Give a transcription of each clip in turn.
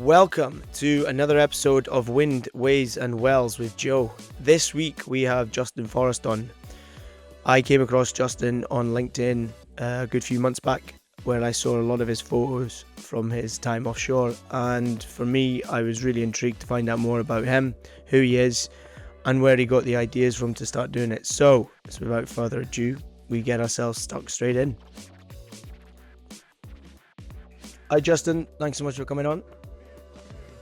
Welcome to another episode of Wind, Ways and Wells with Joe. This week we have Justin Forrest on. I came across Justin on LinkedIn a good few months back where I saw a lot of his photos from his time offshore, and for me I was really intrigued to find out more about him, who he is and where he got the ideas from to start doing it. So without further ado, we get ourselves stuck straight in. Hi Justin, thanks so much for coming on.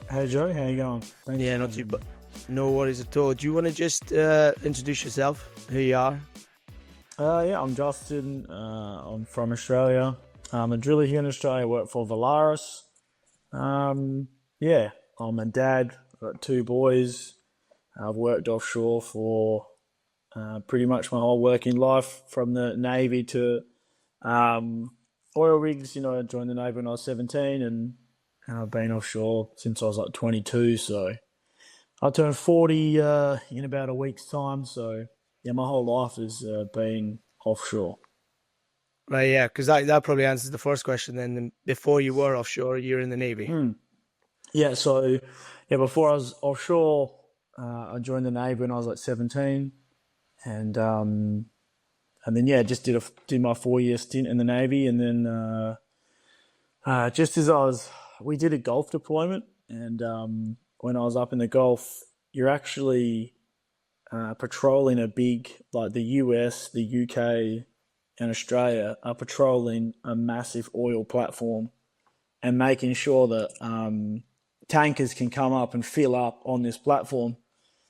Hey Joe, how you going? Thanks. Yeah, not too bad. No worries at all. Do you want to just introduce yourself, who you are? I'm Justin. I'm from Australia. I'm a driller here in Australia. I work for Valaris. I'm a dad. I've got two boys. I've worked offshore for pretty much my whole working life, from the Navy to oil rigs. I joined the Navy when I was 17 and I've been offshore since I was like 22, so I turned 40 in about a week's time. So yeah, my whole life has been offshore. Right, yeah, because that probably answers the first question then. Before you were offshore, you were in the Navy. Yeah, so before I was offshore, I joined the Navy when I was like 17, and then just did my 4-year stint in the Navy, and then just as we did a Gulf deployment, and when I was up in the Gulf, you're actually patrolling a big, like the US, the UK, and Australia are patrolling a massive oil platform and making sure that tankers can come up and fill up on this platform.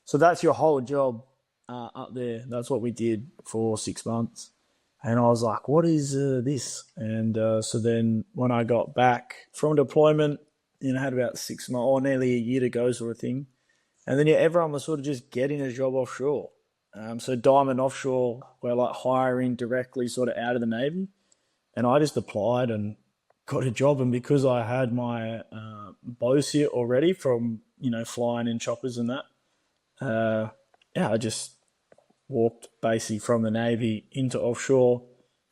So that's your whole job up there. That's what we did for 6 months. And I was like, what is this? And so then when I got back from deployment, I had about 6 months or nearly a year to go, sort of thing. And then everyone was sort of just getting a job offshore. So Diamond Offshore were like hiring directly sort of out of the Navy. And I just applied and got a job. And because I had my bow suit already from, flying in choppers and that, I just walked basically from the Navy into offshore.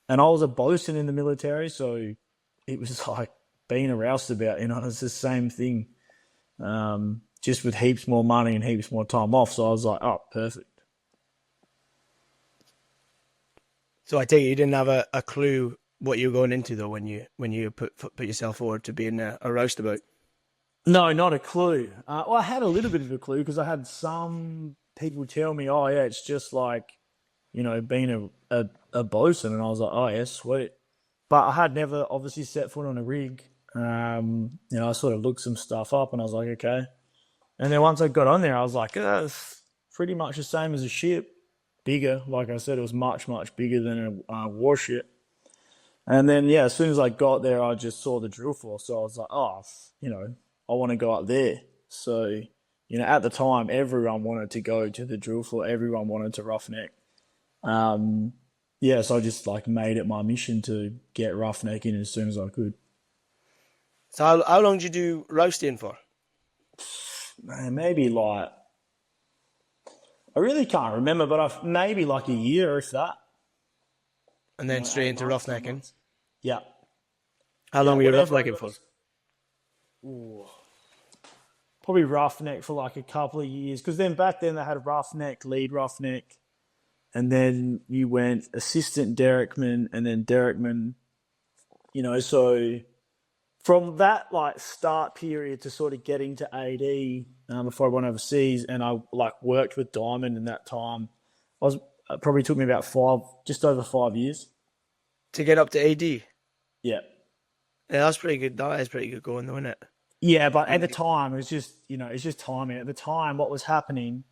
And I was a bosun in the military, so it was like being a roustabout, it's the same thing, just with heaps more money and heaps more time off. So I was like, oh, perfect. So I take it you didn't have a clue what you were going into, though, when you put yourself forward to being a roustabout? No, not a clue. Well, I had a little bit of a clue because I had some people tell me, oh, yeah, it's just like, being a bosun. And I was like, oh, yeah, sweet. But I had never obviously set foot on a rig. I sort of looked some stuff up and I was like, okay. And then once I got on there, I was like, it's pretty much the same as a ship. Bigger. Like I said, it was much, much bigger than a warship. And then, as soon as I got there, I just saw the drill floor. So I was like, oh, I want to go up there. So, at the time, everyone wanted to go to the drill floor. Everyone wanted to roughneck. So I just made it my mission to get roughnecking as soon as I could. So how long did you do roasting for? Man, maybe I really can't remember, but maybe a year, if that. And then straight into roughnecking? Yeah. How long were you roughnecking for? Probably roughneck for a couple of years, because then back then they had roughneck, lead roughneck, and then you went assistant derrickman and then derrickman, so from that start period to sort of getting to AD before I went overseas, and I worked with Diamond in that time, it probably took me about just over 5 years. To get up to AD? Yeah. Yeah, that's pretty good. That is pretty good going though, isn't it? Yeah, but at the time, it was just, it's just timing. At the time, what was happening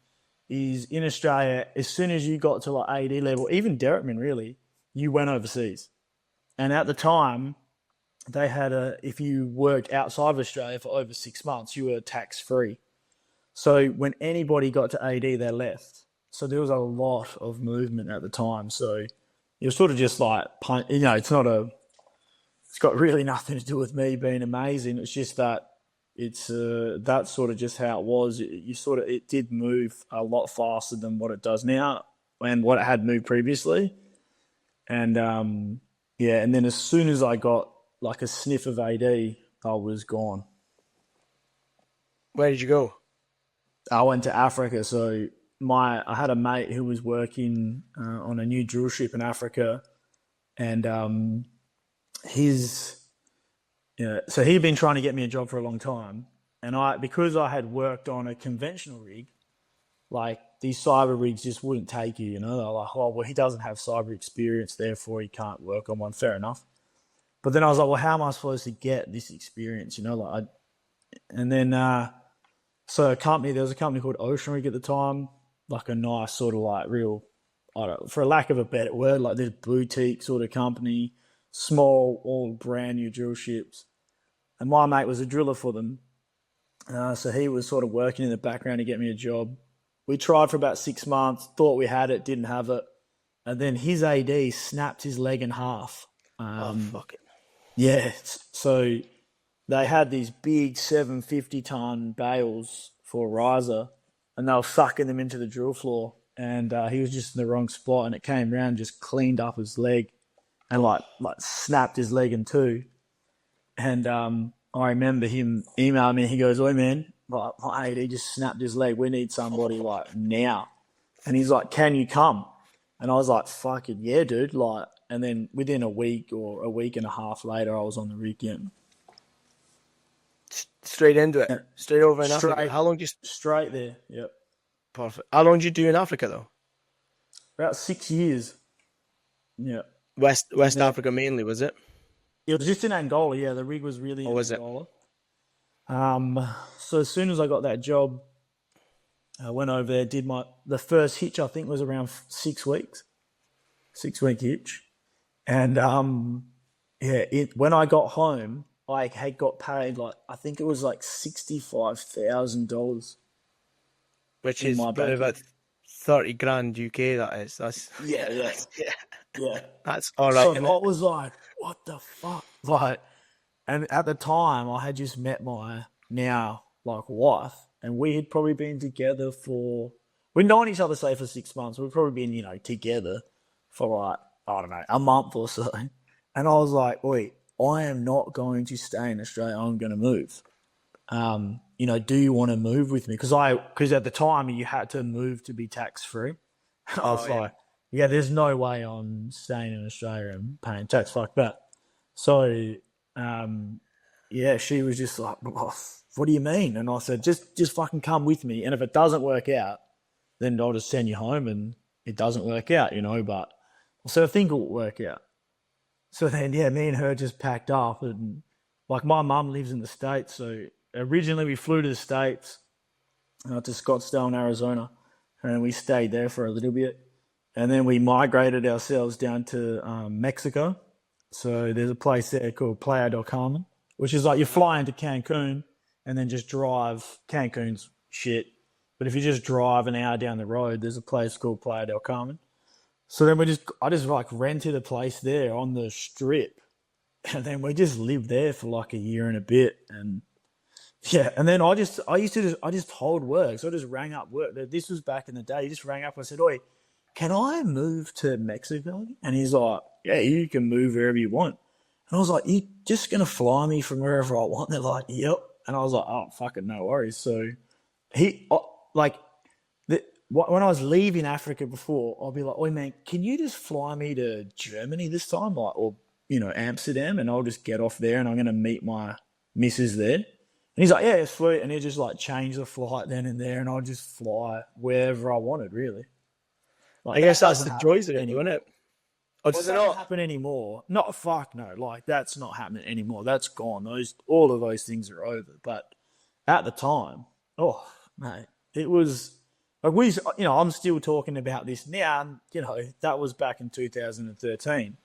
is in Australia, as soon as you got to AD level, even derrickman really, you went overseas. And at the time, they had if you worked outside of Australia for over 6 months, you were tax-free. So when anybody got to AD, they left. So there was a lot of movement at the time. So it was sort of just it's got really nothing to do with me being amazing. It's just that that's sort of just how it was. It did move a lot faster than what it does now and what it had moved previously. And and then as soon as I got a sniff of AD, I was gone. Where did you go? I went to Africa. So I had a mate who was working on a new drill ship in Africa, and his so he'd been trying to get me a job for a long time, and because I had worked on a conventional rig, like these cyber rigs just wouldn't take you. They're like, oh well, he doesn't have cyber experience, therefore he can't work on one. Fair enough. But then I was like, well, how am I supposed to get this experience? And then so there was a company called Ocean Rig at the time, like a nice sort of like real, I don't know, for a lack of a better word, like this boutique sort of company, small, all brand new drill ships. And my mate was a driller for them. So he was sort of working in the background to get me a job. We tried for about 6 months, thought we had it, didn't have it. And then his AD snapped his leg in half. Fuck it. Yeah, so they had these big 750-ton bales for a riser, and they were sucking them into the drill floor. And he was just in the wrong spot, and it came round and just cleaned up his leg and like snapped his leg in two. And I remember him emailing me. He goes, "Oi, man, like, my AD just snapped his leg. We need somebody like now." And he's like, "Can you come?" And I was like, "Fucking yeah, dude!" Like, and then within a week or a week and a half later, I was on the rig again. Straight into it. Straight over in Africa. How long straight there? Yep. Perfect. How long did you do in Africa though? About 6 years. Yeah. West Africa mainly, was it? It was just in Angola. Yeah, the rig was really in Angola. So as soon as I got that job, I went over there, did the first hitch. I think was around 6 weeks, 6-week hitch, and when I got home, I had got paid I think it was like $65,000, which is about 30 grand UK. That is. That's yeah. That's all right. So I was like, what the fuck? Like, and at the time, I had just met my now wife, and we had probably been together we'd known each other say for 6 months. We'd probably been together for I don't know, a month or so. And I was like, wait, I am not going to stay in Australia. I'm going to move. Do you want to move with me? Because at the time you had to move to be tax free. I was like, yeah, there's no way I'm staying in Australia and paying tax. Fuck that. So, she was just like, what do you mean? And I said, just fucking come with me. And if it doesn't work out, then I'll just send you home, and it doesn't work out, but so I think it'll work out. So then, me and her just packed up, and my mum lives in the States. So originally we flew to the States, to Scottsdale in Arizona, and we stayed there for a little bit. And then we migrated ourselves down to Mexico. So there's a place there called Playa del Carmen, which is you fly into Cancun and then just drive. Cancun's shit. But if you just drive an hour down the road, there's a place called Playa del Carmen. So then I just rented a place there on the strip. And then we just lived there for a year and a bit. And and then I just hold work. So I just rang up work. This was back in the day. He just rang up and I said, "Oi, can I move to Mexico?" And he's like, "Yeah, you can move wherever you want." And I was like, "You just going to fly me from wherever I want?" They're like, "Yep." And I was like, "Oh, fucking no worries." So when I was leaving Africa before, I'll be like, "Oi, man, can you just fly me to Germany this time? Or Amsterdam, and I'll just get off there and I'm going to meet my missus there." And he's like, "Yeah, sweet." And he just change the flight then and there, and I'll just fly wherever I wanted, really. I guess that's the joys of it, isn't it? Or does it not happen anymore? Not fuck no. That's not happening anymore. That's gone. All of those things are over. But at the time, oh mate, it was I'm still talking about this now. And, that was back in 2013,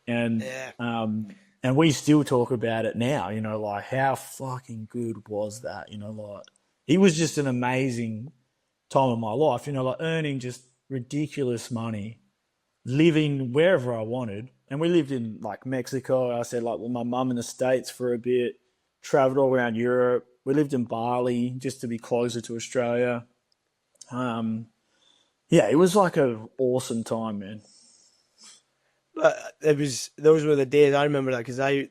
and and we still talk about it now. How fucking good was that? It was just an amazing time of my life. Earning just ridiculous money, living wherever I wanted. And we lived in Mexico. I said with my mum in the States for a bit, traveled all around Europe. We lived in Bali just to be closer to Australia. It was an awesome time, man. Those were the days. I remember that because I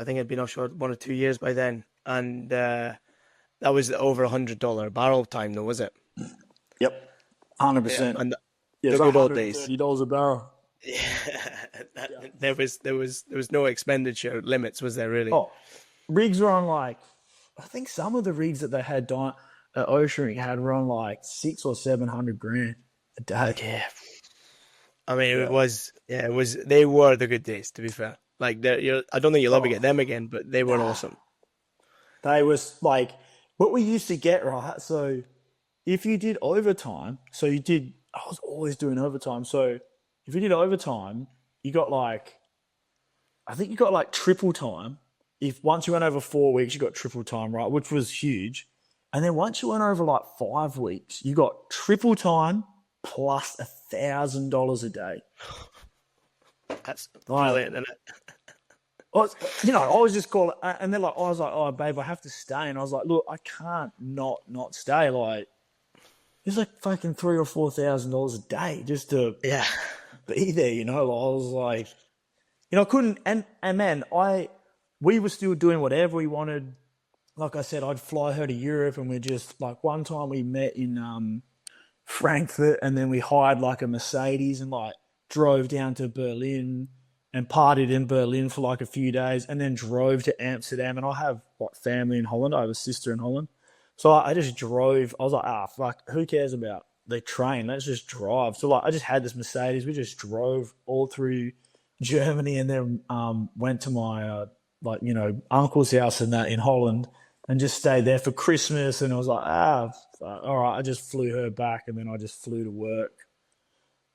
think I'd been offshore 1 or 2 years by then, and That was over $100 barrel time, though, was it? Yep, Yeah, 100%. and Yeah, the it's like good old days. $130 a barrel. Yeah, Yeah. there was no expenditure limits, was there really? Oh, rigs were on like, I think some of the rigs that they had at Ocean had were on like six or 700 grand a day. Yeah, I mean, Yeah. it was. They were the good days, to be fair. Like, I don't think you'll ever Oh, get them again, but they were nah. awesome. They was like what we used to get, right? So if you did overtime, I was always doing overtime. So if you did overtime, you got like, I think you got like triple time. If once you went over 4 weeks, you got triple time, right? Which was huge. And then once you went over like 5 weeks, you got triple time plus $1,000 a day. That's Like, brilliant, isn't it? I was just calling, and they're like, I was like, oh, babe, I have to stay. And I was like, look, I can't not stay. Like, it's like fucking $3,000 or $4,000 a day just to Yeah, be there, Like, I was like, I couldn't, and man, we were still doing whatever we wanted. Like I said, I'd fly her to Europe, and we just like one time we met in Frankfurt, and then we hired like a Mercedes and like drove down to Berlin and partied in Berlin for like a few days, and then drove to Amsterdam. And I have like family in Holland. I have a sister in Holland, so I just drove. I was like, fuck, who cares about the train? Let's just drive. So like, I just had this Mercedes. We just drove all through Germany, and then went to my uncle's house and that in Holland, and just stayed there for Christmas. And I was like, all right. I just flew her back, and then I just flew to work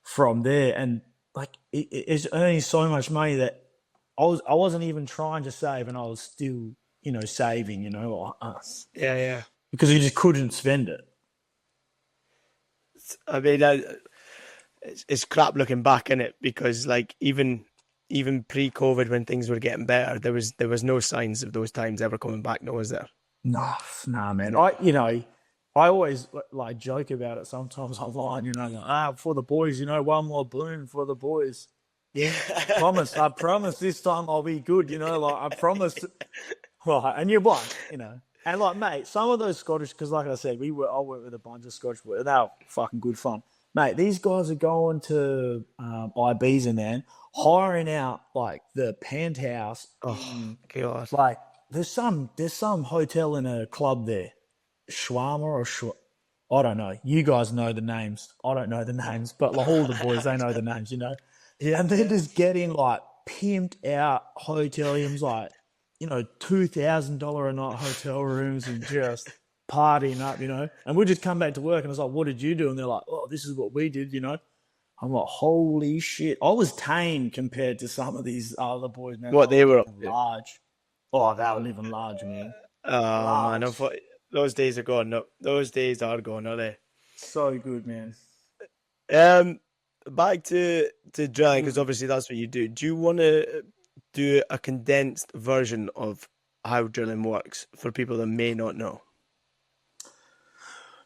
from there. And like, it's earning so much money that I wasn't even trying to save, and I was still saving, us, yeah. because you just couldn't spend it. I mean, it's crap looking back in it because, like, even pre-COVID, when things were getting better, there was no signs of those times ever coming back. No, was there? Nah, man. No. I always like joke about it sometimes online, like, for the boys, one more boon for the boys. Yeah. I promise this time I'll be good, like I promise. Right, and you're blind, And like, mate, some of those Scottish, because like I said, I worked with a bunch of Scottish boys, and they were fucking good fun. Mate, these guys are going to IBs and then hiring out like the penthouse. Oh God. Like, there's some hotel in a club there, Schwarmer or I don't know. You guys know the names. I don't know the names, but like all the boys, they know the names, Yeah, and they're just getting like pimped out hotel rooms, like $2,000 a night hotel rooms, and just partying up, And we just come back to work, and I was like, "What did you do?" And they're like, "Oh, this is what we did," I'm like, "Holy shit!" I was tame compared to some of these other boys, man. What they were up to? Large. Oh, they were living large, man. Oh man, Large. those days are gone. No, those days are gone, are they? So good, man. Back to drilling, because obviously that's what you do. Do you want to do a condensed version of how drilling works for people that may not know?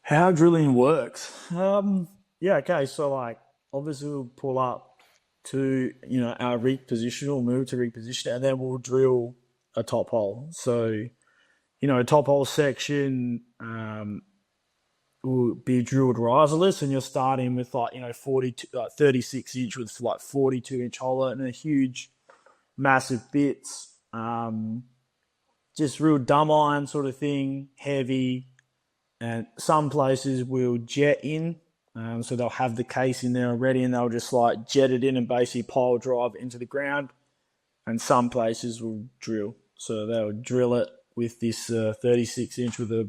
How drilling works? Yeah, okay. So like, obviously we'll pull up to our rig position, or move to rig position, and then we'll drill a top hole. So a top hole section will be drilled riserless, and you're starting with 42, 36 inch with like 42-inch hole and a huge, massive bits. Just real dumb iron sort of thing, heavy. And some places will jet in, so they'll have the case in there already, and they'll just like jet it in and basically pile drive it into the ground. And some places will drill, so they'll drill it with this 36-inch with a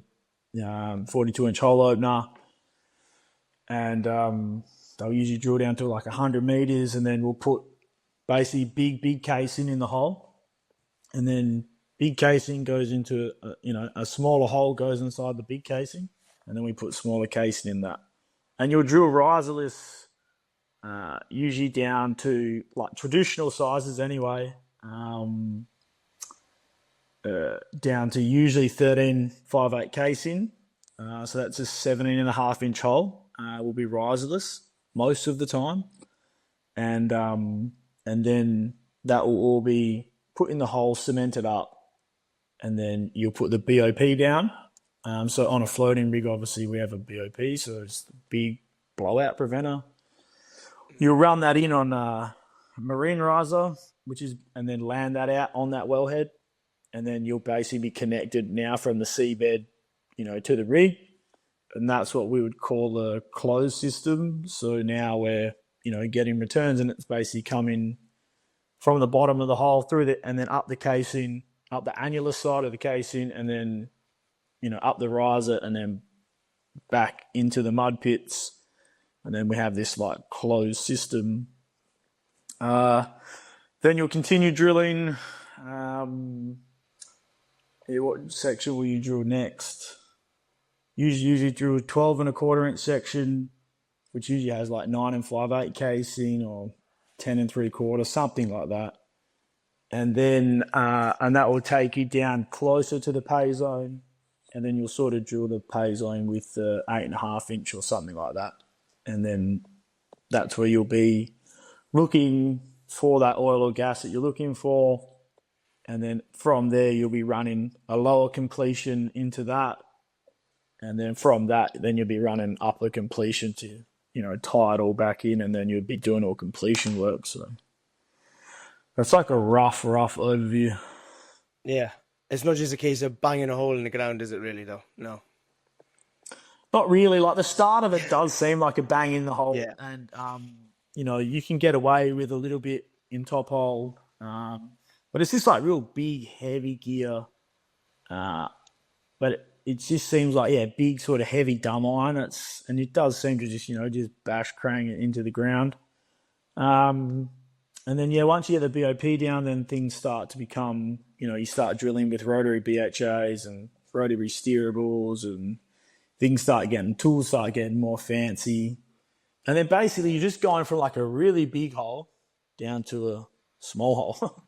42-inch hole opener, and they'll usually drill down to like 100 meters, and then we'll put basically big casing in the hole, and then big casing goes into a smaller hole goes inside the big casing, and then we put smaller casing in that. And you'll drill riserless, usually down to like traditional sizes anyway, down to usually 13.58 casing. So that's a 17.5-inch hole. Will be riserless most of the time, and then that will all be put in the hole, cemented up. And then you'll put the BOP down, So on a floating rig, obviously we have a BOP, so it's the big blowout preventer. You run that in on a marine riser, and then land that out on that wellhead, and then you'll basically be connected now from the seabed, to the rig, and that's what we would call a closed system. So now we're getting returns, and it's basically coming from the bottom of the hull and then up the casing, up the annular side of the casing, and then up the riser, and then back into the mud pits, and then we have this like closed system. Then you'll continue drilling. What section will you drill next? Usually drill 12 and a quarter inch section, which usually has like 9 and 5/8 casing, or 10 and 3/4, something like that. And then and that will take you down closer to the pay zone, and then you'll sort of drill the pay zone with the 8.5 inch or something like that. And then that's where you'll be looking for that oil or gas that you're looking for. And then from there, you'll be running a lower completion into that. And then from that, then you'll be running upper completion to, tie it all back in, and then you'll be doing all completion work. So that's like a rough overview. Yeah. It's not just a case of banging a hole in the ground, is it really, though? No. Not really. Like the start of it does seem like a bang in the hole. Yeah. And, you can get away with a little bit in top hole. But it's just like real big, heavy gear. But it just seems like, big sort of heavy dumb iron. And it does seem to just bash crang it into the ground. And then, once you get the BOP down, then things start to become, you start drilling with rotary BHAs and rotary steerables, and tools start getting more fancy. And then basically you're just going from like a really big hole down to a small hole.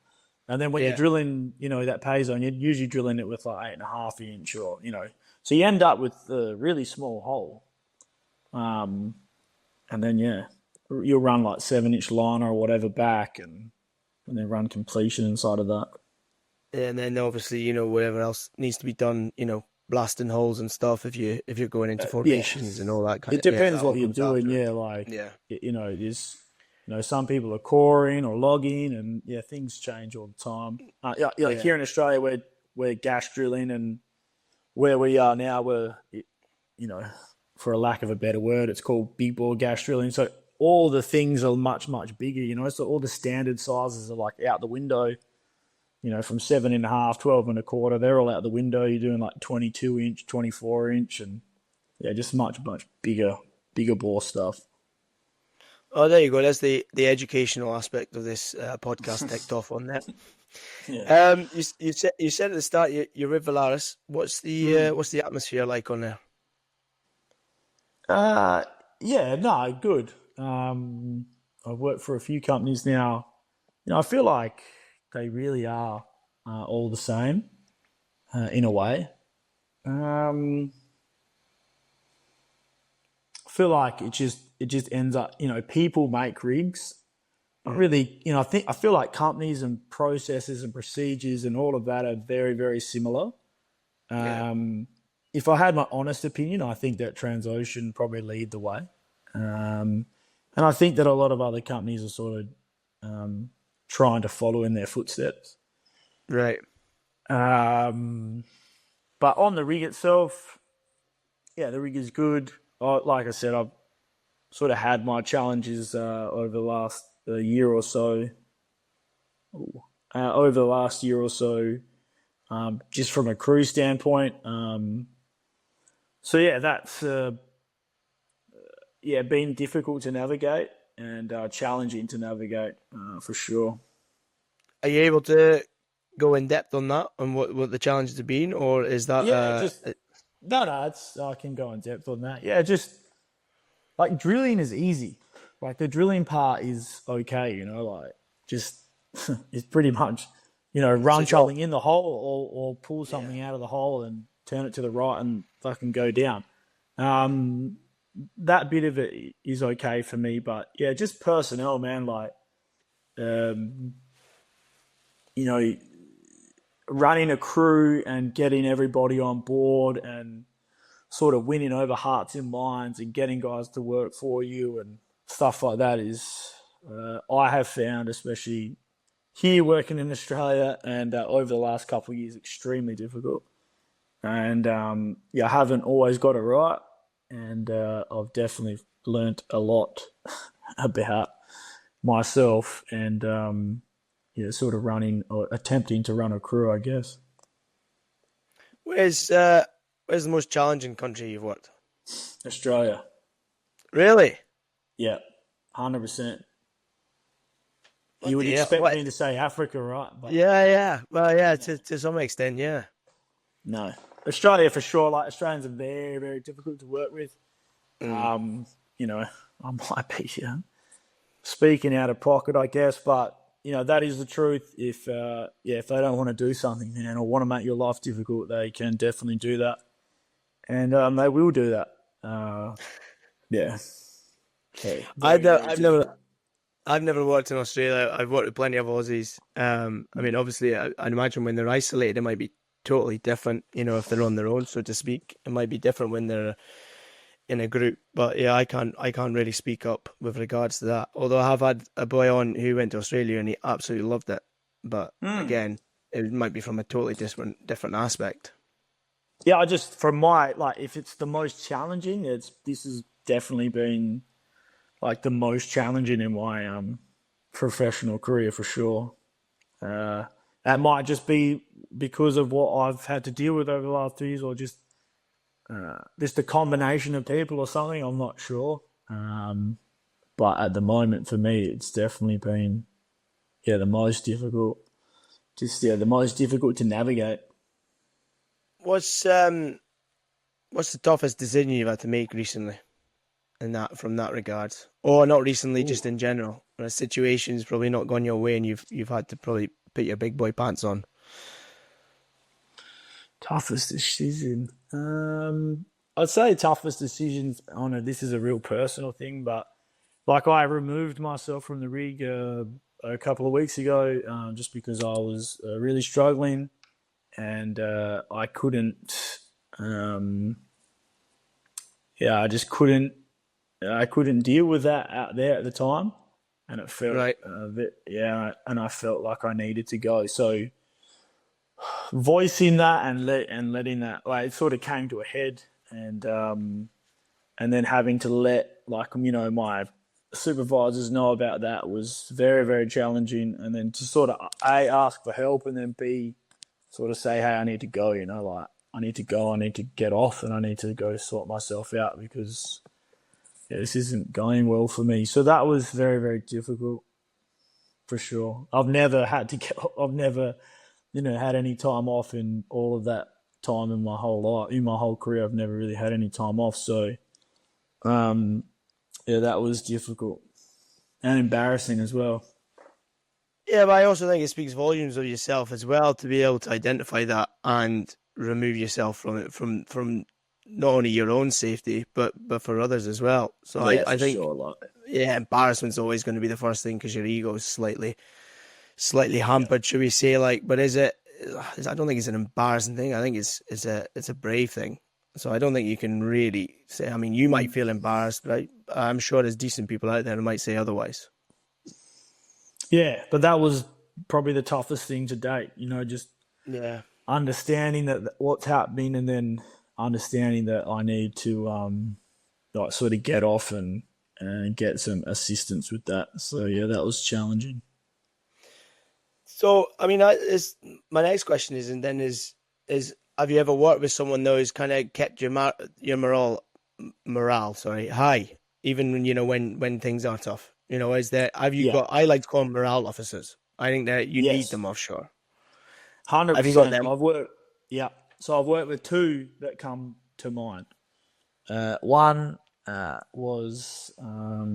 And then when you're drilling, that pay zone, you're usually drilling it with like 8.5 inch or, so you end up with a really small hole. And then, you'll run like 7-inch liner or whatever back, and then run completion inside of that. And then obviously, whatever else needs to be done, blasting holes and stuff if you're going into formations and all that kind of stuff. It depends what you're doing, there's some people are coring or logging, and things change all the time. Here in Australia, we're gas drilling, and where we are now, we're, for a lack of a better word, it's called big bore gas drilling. So all the things are much, much bigger, so all the standard sizes are like out the window, from 7.5, 12 and a quarter, they're all out the window. You're doing like 22 inch, 24 inch, and just much, much bigger bore stuff. Oh, there you go. That's the educational aspect of this podcast ticked off on that. Yeah. You said at the start you're with Valaris. What's the atmosphere like on there? Good. I've worked for a few companies now. I feel like they really are all the same in a way. I feel like it just ends up, people make rigs. Not really, I feel like companies and processes and procedures and all of that are very, very similar. If I had my honest opinion, I think that Transocean probably lead the way. And I think that a lot of other companies are sort of trying to follow in their footsteps. Right. But on the rig itself, the rig is good. Like I said, I've sort of had my challenges over the last year or so. Just from a crew standpoint. That's been difficult to navigate and challenging to navigate for sure. Are you able to go in depth on that, on what the challenges have been, or is that? I can go in depth on that. Yeah, just like drilling is easy. Like the drilling part is okay, just it's pretty much, run something in the hole or pull something out of the hole and turn it to the right and fucking go down. That bit of it is okay for me, but just personnel, man, like, running a crew and getting everybody on board and, sort of winning over hearts and minds and getting guys to work for you and stuff like that is, I have found, especially here working in Australia and over the last couple of years, extremely difficult. And I haven't always got it right, and I've definitely learnt a lot about myself and sort of running or attempting to run a crew, I guess. Where's the most challenging country you've worked? Australia, Really? yeah, 100%. What You would the hell? expect What? me to say Africa, right? But Yeah, yeah. Well, yeah, to some extent, yeah. no, Australia for sure. Like Australians are very, very difficult to work with. Mm. I might be speaking out of pocket, I guess, but that is the truth. If if they don't want to do something, man, or want to make your life difficult, they can definitely do that, and they will do that. Yeah, so I've very, never, very I've never, difficult. I've never worked in Australia. I've worked with plenty of Aussies. I mean, obviously, I'd imagine when they're isolated, it might be totally different. If they're on their own, so to speak, it might be different when they're in a group. But yeah, I can't really speak up with regards to that. Although I have had a boy on who went to Australia and he absolutely loved it. But Mm. again, it might be from a totally different aspect. Yeah, I just from my if it's the most challenging, this has definitely been like the most challenging in my professional career for sure. Uh, that might just be because of what I've had to deal with over the last 2 years, or just a combination of people or something. I'm not sure. But at the moment, for me, it's definitely been the most difficult. Just the most difficult to navigate. What's what's the toughest decision you've had to make recently? In that from that regard, or not recently, Ooh. just in general, when a situation's probably not gone your way and you've had to probably put your big boy pants on. Toughest decision. I'd say toughest decisions. I know this is a real personal thing, but like I removed myself from the rig a couple of weeks ago, just because I was really struggling and I couldn't. Um, I just couldn't. I couldn't deal with that out there at the time, and it felt Right. and I felt like I needed to go. So voicing that and letting that it sort of came to a head, and then having to let my supervisors know about that was very, very challenging, and then to sort of a ask for help and then b sort of say, hey, I need to go, I need to go, I need to get off, and I need to go sort myself out because this isn't going well for me. So that was very, very difficult for sure. I've never had any time off in all of that time in my whole life, in my whole career. I've never really had any time off. So, um, that was difficult and embarrassing as well. Yeah, but I also think it speaks volumes of yourself as well to be able to identify that and remove yourself from it, from not only your own safety but for others as well. So I, Yeah, I for think sure. Like, yeah, embarrassment's always going to be the first thing because your ego is slightly yeah. hampered, should we say? Like, but is it? I don't think it's an embarrassing thing. I think it's a brave thing. So I don't think you can really say. I mean, you might feel embarrassed, but I'm sure there's decent people out there who might say otherwise. Yeah, but that was probably the toughest thing to date. Just Yeah. understanding that what's happening, and then understanding that I need to sort of get off and get some assistance with that. So yeah, that was challenging. So I mean, my next question is, and then is have you ever worked with someone though who's kind of kept your morale high, even when when things are tough? Is there have you Yeah. got? I like to call them morale officers. I think that you need Yes. them offshore. Hundred Have you got percent. them? I've worked. Yeah. So I've worked with two that come to mind. One was a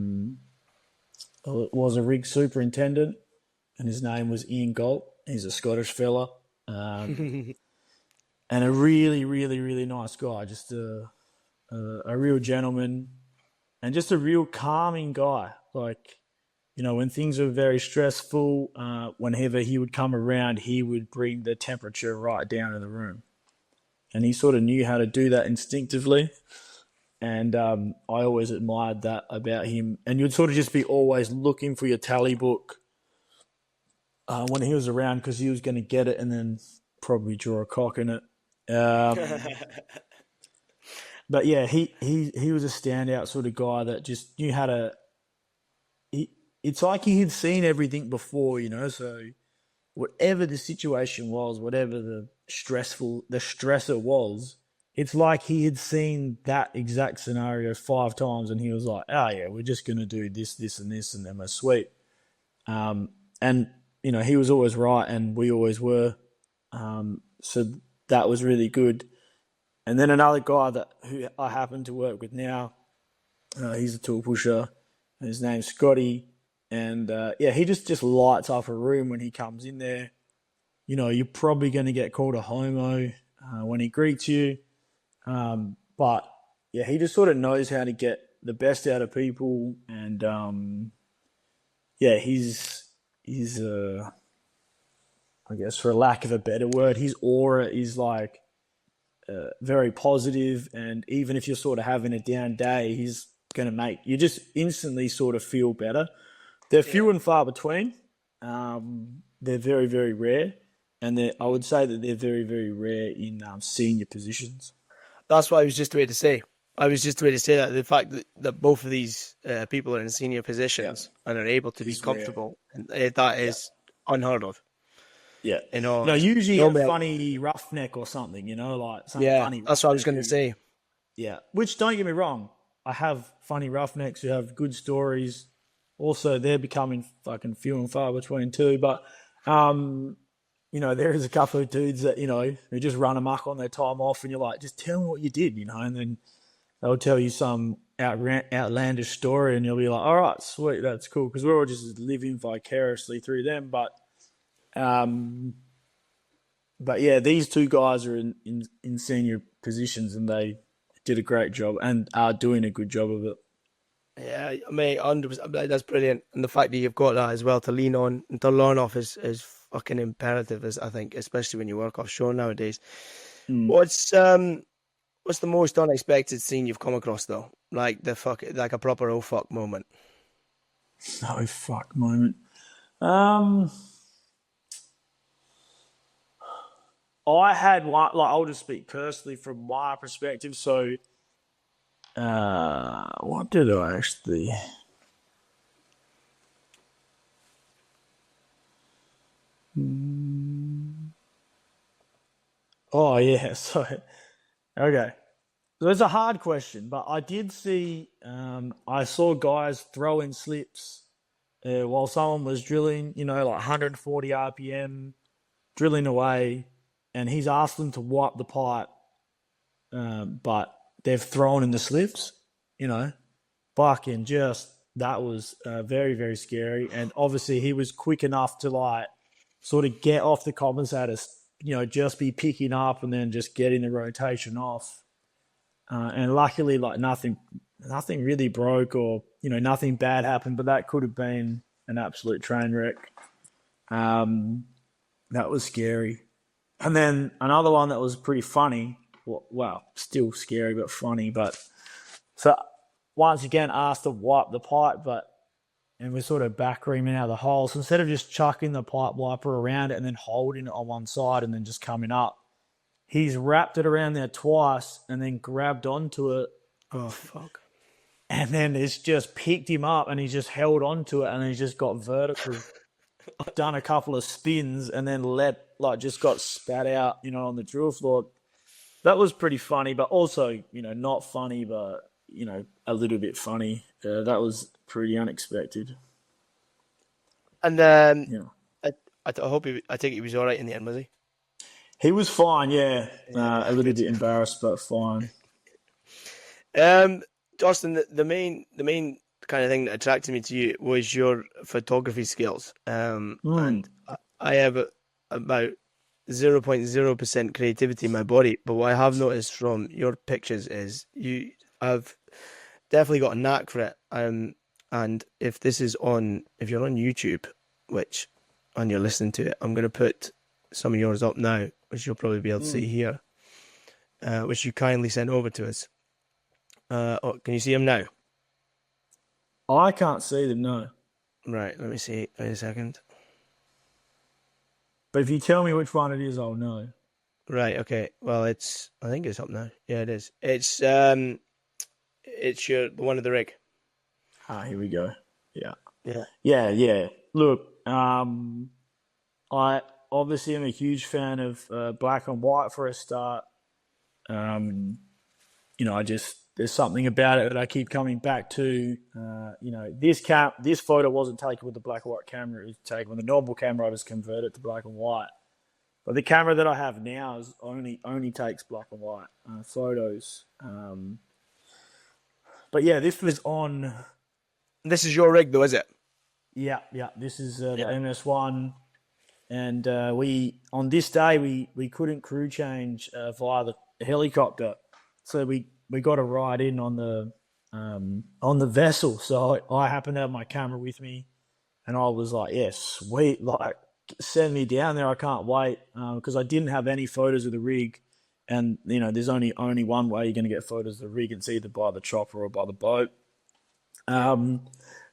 rig superintendent, and his name was Ian Galt. He's a Scottish fella, and a really, really, really nice guy. Just a real gentleman, and just a real calming guy. Like, when things were very stressful, whenever he would come around, he would bring the temperature right down in the room. and he sort of knew how to do that instinctively. And I always admired that about him. And you'd sort of just be always looking for your tally book when he was around because he was going to get it and then probably draw a cock in it. But yeah, he was a standout sort of guy that just knew how to. It's like he had seen everything before, So whatever the situation was, whatever the stressor was, it's like he had seen that exact scenario 5 times, and he was like, "Oh yeah, we're just gonna do this, this, and this, and then we're sweet." And he was always right, and we always were. So that was really good. And then another guy who I happen to work with now, he's a tool pusher. His name's Scotty, and he just lights up a room when he comes in there. You're probably going to get called a homo when he greets you, but yeah, he just sort of knows how to get the best out of people, and he's I guess for lack of a better word, his aura is like very positive, and even if you're sort of having a down day, he's going to make you just instantly sort of feel better. They're few and far between. They're very, very rare, and I would say that they're very, very rare in senior positions. That's what I was just about to say. I was just about to say that the fact that both of these people are in senior positions and are able to be comfortable, that is unheard of. Yeah. Usually a funny roughneck or something, like something funny. That's what I was going to say. Yeah. Which, don't get me wrong, I have funny roughnecks who have good stories. Also, they're becoming fucking few and far between too. But, there is a couple of dudes that, who just run amok on their time off, and you're like, just tell me what you did, and then they'll tell you some outlandish story, and you'll be like, all right, sweet, that's cool, because we're all just living vicariously through them. But yeah, these two guys are in senior positions, and they did a great job and are doing a good job of it. Yeah, mate, 100%. That's brilliant, and the fact that you've got that as well to lean on and to learn off is fucking imperative. I think, especially when you work offshore nowadays. What's the most unexpected scene you've come across though? Like like a proper oh fuck moment. Oh fuck moment. I had one. Like, I'll just speak personally from my perspective. So, what did I actually? Oh yeah. So, okay. So it's a hard question, but I did see. I saw guys throwing slips while someone was drilling. Like 140 RPM, drilling away, and he's asked them to wipe the pipe, but they've thrown in the slips. Fucking just that was very, very scary. And obviously he was quick enough to like sort of get off the compensator, just be picking up and then just getting the rotation off. And luckily, like nothing really broke or nothing bad happened, but that could have been an absolute train wreck. That was scary. And then another one that was pretty funny. Well, still scary but funny. But so once again, asked to wipe the pipe, and we're sort of back reaming out of the hole. So instead of just chucking the pipe wiper around it and then holding it on one side and then just coming up, he's wrapped it around there twice and then grabbed onto it. Oh fuck! And then it's just picked him up and he's just held onto it and he's just got vertical. Done a couple of spins and then just got spat out, on the drill floor. That was pretty funny, but also, not funny, but, a little bit funny. That was pretty unexpected. And I hope I think he was all right in the end, was he? He was fine, yeah. A little bit embarrassed, but fine. Justin, the main kind of thing that attracted me to you was your photography skills. And I have about 0.0% creativity in my body, but what I have noticed from your pictures is you have definitely got a knack for it. And if you're on YouTube, and you're listening to it, I'm going to put some of yours up now, which you'll probably be able to see here. which you kindly sent over to us. Can you see them now? I can't see them, no. Right, let me see. Wait a second. But if you tell me which one it is, I'll know. Right, okay. Well, I think it's up now. Yeah, it is. It's the one of the rig. Here we go. Yeah. Yeah. Yeah. Look, I obviously am a huge fan of black and white for a start. Um, there's something about it that I keep coming back to. This photo wasn't taken with the black and white camera. It was taken with the normal camera. I just converted it to black and white. But the camera that I have now is only takes black and white photos. But yeah, this was on. This is your rig, though, is it? Yeah. This is the MS1, and we on this day we couldn't crew change via the helicopter, so we got a ride in on the vessel. So I happened to have my camera with me, and I was like, yeah, sweet, like send me down there. I can't wait because I didn't have any photos of the rig, and there's only one way you're going to get photos of the rig. It's either by the chopper or by the boat. So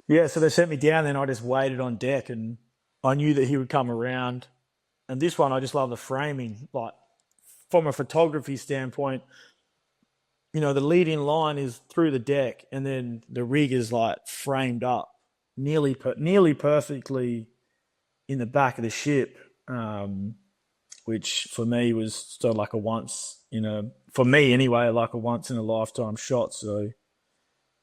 they sent me down there, and I just waited on deck, and I knew that he would come around. And this one, I just love the framing. Like, from a photography standpoint, the lead-in line is through the deck, and then the rig is, like, framed up nearly perfectly in the back of the ship, which for me was sort of like a once, for me anyway, like a once-in-a-lifetime shot. So,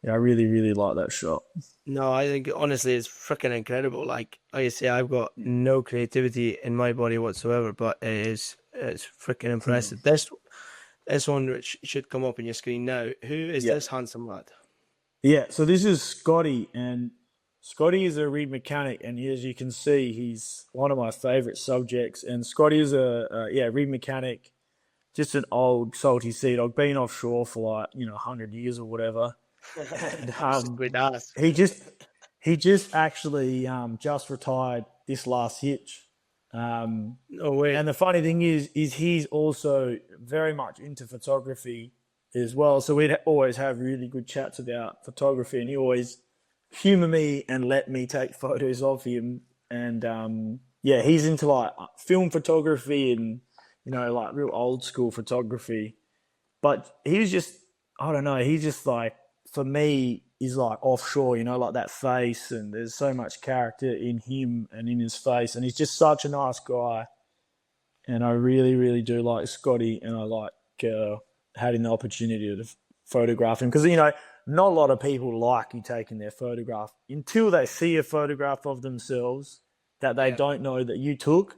yeah, I really, really like that shot. No, I think honestly it's freaking incredible. Like I say, I've got no creativity in my body whatsoever, but it's freaking impressive. This one which should come up on your screen now. Who is this handsome lad? Yeah, so this is Scotty, and Scotty is a rig mechanic, and as you can see, he's one of my favourite subjects. And Scotty is a rig mechanic, just an old salty sea dog, been offshore for like 100 years or whatever. And he just actually just retired this last hitch. No way. And the funny thing is he's also very much into photography as well. So we'd always have really good chats about photography, and he always humor me and let me take photos of him. And he's into like film photography and like real old school photography. But he's just, I don't know, he's just like, for me, is like Offshore, like that face, and there's so much character in him and in his face, and he's just such a nice guy. And I really, really do like Scotty, and I like having the opportunity to photograph him, because not a lot of people like you taking their photograph until they see a photograph of themselves that they don't know that you took.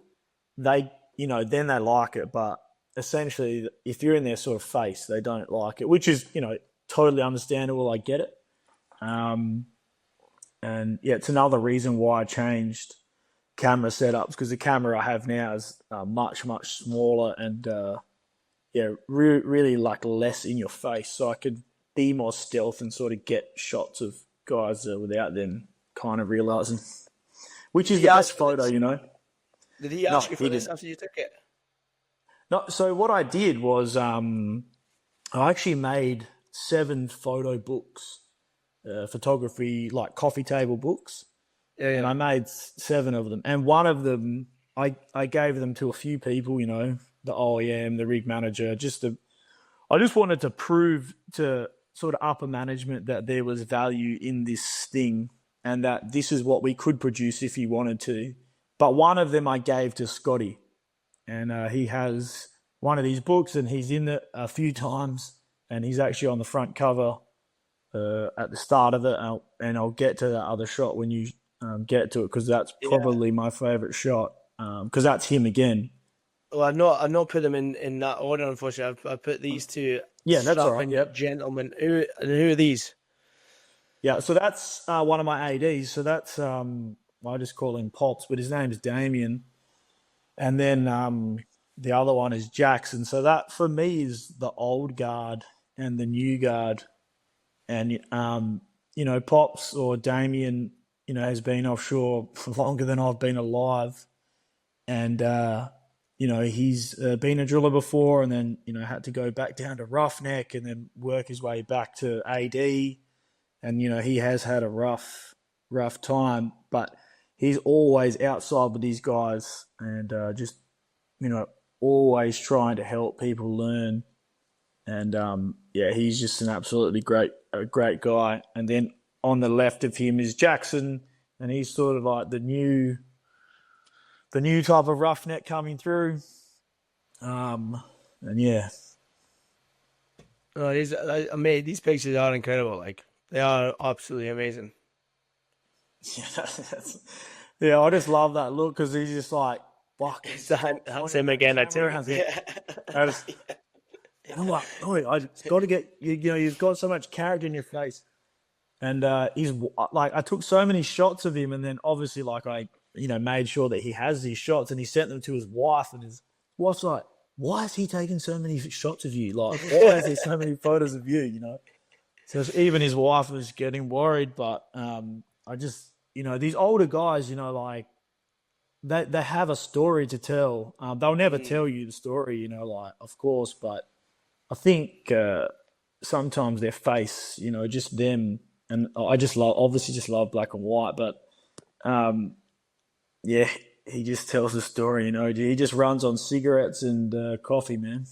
Then they like it, but essentially, if you're in their sort of face, they don't like it, which is totally understandable. I get it. It's another reason why I changed camera setups, because the camera I have now is much, much smaller and really like less in your face, so I could be more stealth and sort of get shots of guys without them kind of realizing, which is the best photo, Did he ask you for this after you took it? No. So what I did was I actually made 7 photo books, photography, like coffee table books. Yeah. And I made 7 of them. And one of them, I gave them to a few people, the OEM, the rig manager, I just wanted to prove to sort of upper management that there was value in this thing and that this is what we could produce if he wanted to. But one of them I gave to Scotty, and he has one of these books, and he's in it a few times, and he's actually on the front cover at the start of it, and I'll get to that other shot when you get to it, because that's probably my favourite shot, because that's him again. Well, I've not put them in that order, unfortunately. I put these two. Yeah, that's all right. Yep. Gentlemen. Who are these? Yeah, so that's one of my ADs. So that's I just call him Pops, but his name is Damien. And then the other one is Jackson. So that for me is the old guard and the new guard. And Pops or Damien, has been offshore for longer than I've been alive. And he's been a driller before, and then had to go back down to roughneck, and then work his way back to AD, and he has had a rough time, but he's always outside with these guys, and just always trying to help people learn. And he's just an absolutely great guy. And then on the left of him is Jackson, and he's sort of like the new type of roughneck coming through. And yeah. Oh, these pictures are incredible. Like, they are absolutely amazing. Yeah, I just love that look, because he's just like, fuck. That's him again, I tell you. I'm like, oh, I just got to get, you've got so much character in your face. And he's like, I took so many shots of him, and then obviously, like, I, made sure that he has these shots, and he sent them to his wife, and his wife's like, why is he taking so many shots of you? Like, why is there so many photos of you, So even his wife was getting worried, but I just, these older guys, like, they have a story to tell. They'll never tell you the story, like, of course, but I think sometimes their face, just them, and I just love black and white, but he just tells the story, he just runs on cigarettes and coffee, man,